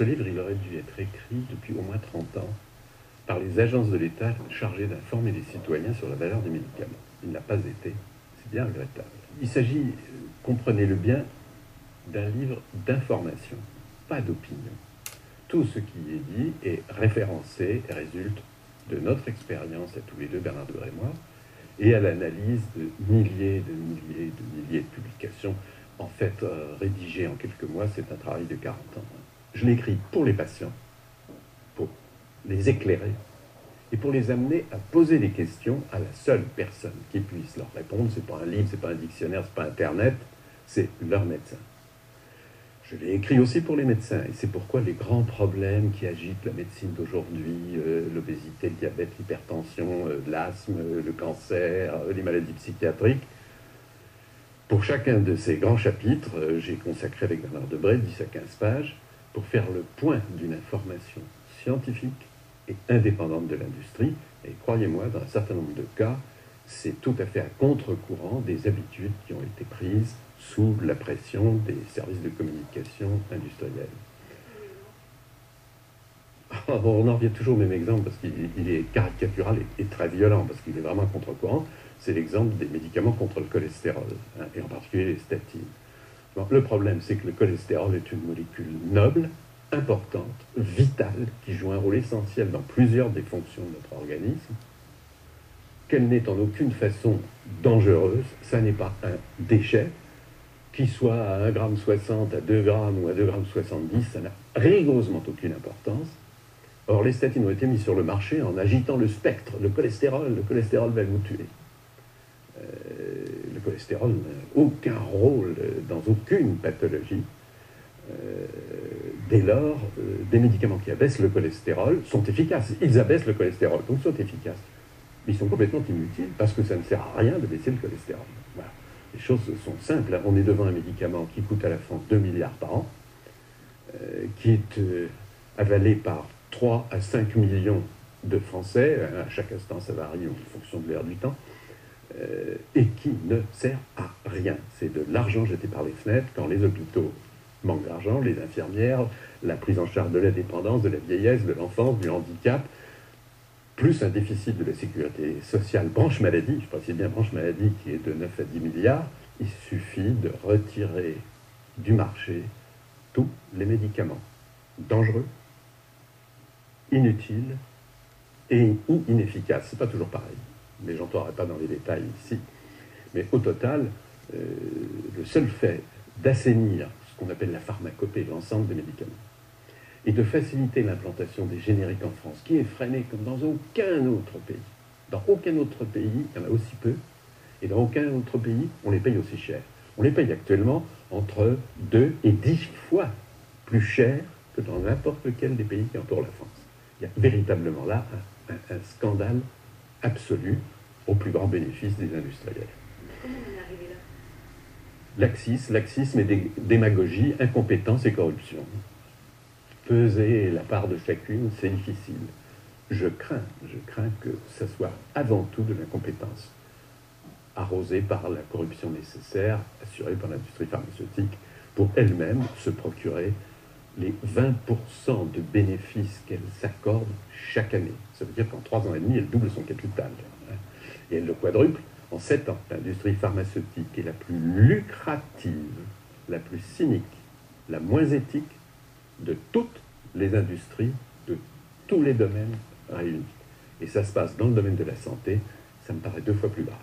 Ce livre, il aurait dû être écrit depuis au moins 30 ans par les agences de l'État chargées d'informer les citoyens sur la valeur des médicaments. Il n'a pas été. C'est bien regrettable. Il s'agit, comprenez-le bien, d'un livre d'information, pas d'opinion. Tout ce qui est dit est référencé et résulte de notre expérience à tous les deux, Bernard Debré et moi, et à l'analyse de milliers de publications. En fait, rédigées en quelques mois, c'est un travail de 40 ans. Je l'ai écrit pour les patients, pour les éclairer, et pour les amener à poser des questions à la seule personne qui puisse leur répondre. C'est pas un livre, c'est pas un dictionnaire, c'est pas Internet, c'est leur médecin. Je l'ai écrit aussi pour les médecins, et c'est pourquoi les grands problèmes qui agitent la médecine d'aujourd'hui, l'obésité, le diabète, l'hypertension, l'asthme, le cancer, les maladies psychiatriques, pour chacun de ces grands chapitres, j'ai consacré avec Bernard Debré 10 à 15 pages pour faire le point d'une information scientifique et indépendante de l'industrie. Et croyez-moi, dans un certain nombre de cas, c'est tout à fait à contre-courant des habitudes qui ont été prises sous la pression des services de communication industriels. On en revient toujours au même exemple parce qu'il est caricatural et très violent, parce qu'il est vraiment à contre-courant. C'est l'exemple des médicaments contre le cholestérol, hein, et en particulier les statines. Bon, le problème, c'est que le cholestérol est une molécule noble, importante, vitale, qui joue un rôle essentiel dans plusieurs des fonctions de notre organisme, qu'elle n'est en aucune façon dangereuse. Ça n'est pas un déchet, qu'il soit à 1,60 g, à 2 grammes ou à 2,70 g, ça n'a rigoureusement aucune importance. Or, les statines ont été mises sur le marché en agitant le spectre. Le cholestérol va vous tuer. Le cholestérol n'a aucun rôle dans aucune pathologie. Dès lors, des médicaments qui abaissent le cholestérol sont efficaces. Ils abaissent le cholestérol, donc sont efficaces. Mais ils sont complètement inutiles parce que ça ne sert à rien de baisser le cholestérol. Voilà. Les choses sont simples. On est devant un médicament qui coûte à la France 2 milliards par an, qui est avalé par 3 à 5 millions de Français. À chaque instant, ça varie en fonction de l'heure du temps. Et qui ne sert à rien. C'est de l'argent jeté par les fenêtres quand les hôpitaux manquent d'argent, les infirmières, la prise en charge de la dépendance, de la vieillesse, de l'enfance, du handicap, plus un déficit de la sécurité sociale, branche maladie, je précise bien branche maladie qui est de 9 à 10 milliards, il suffit de retirer du marché tous les médicaments dangereux, inutiles ou inefficaces. C'est pas toujours pareil, mais j'entrerai pas dans les détails ici. Mais au total, le seul fait d'assainir ce qu'on appelle la pharmacopée, l'ensemble des médicaments, et de faciliter l'implantation des génériques en France, qui est freinée comme dans aucun autre pays. Dans aucun autre pays, il y en a aussi peu, et dans aucun autre pays, on les paye aussi cher. On les paye actuellement entre 2 et 10 fois plus cher que dans n'importe lequel des pays qui entourent la France. Il y a véritablement là un scandale absolu au plus grand bénéfice des industriels. Comment on est arrivé là? Laxisme et démagogie, incompétence et corruption. Peser la part de chacune, c'est difficile. Je crains que ce soit avant tout de l'incompétence, arrosée par la corruption nécessaire, assurée par l'industrie pharmaceutique, pour elle-même se procurer les 20% de bénéfices qu'elle s'accorde chaque année. Ça veut dire qu'en 3 ans et demi, elle double son capital. Et elle le quadruple en 7 ans. L'industrie pharmaceutique est la plus lucrative, la plus cynique, la moins éthique de toutes les industries, de tous les domaines réunis. Et ça se passe dans le domaine de la santé, ça me paraît 2 fois plus grave.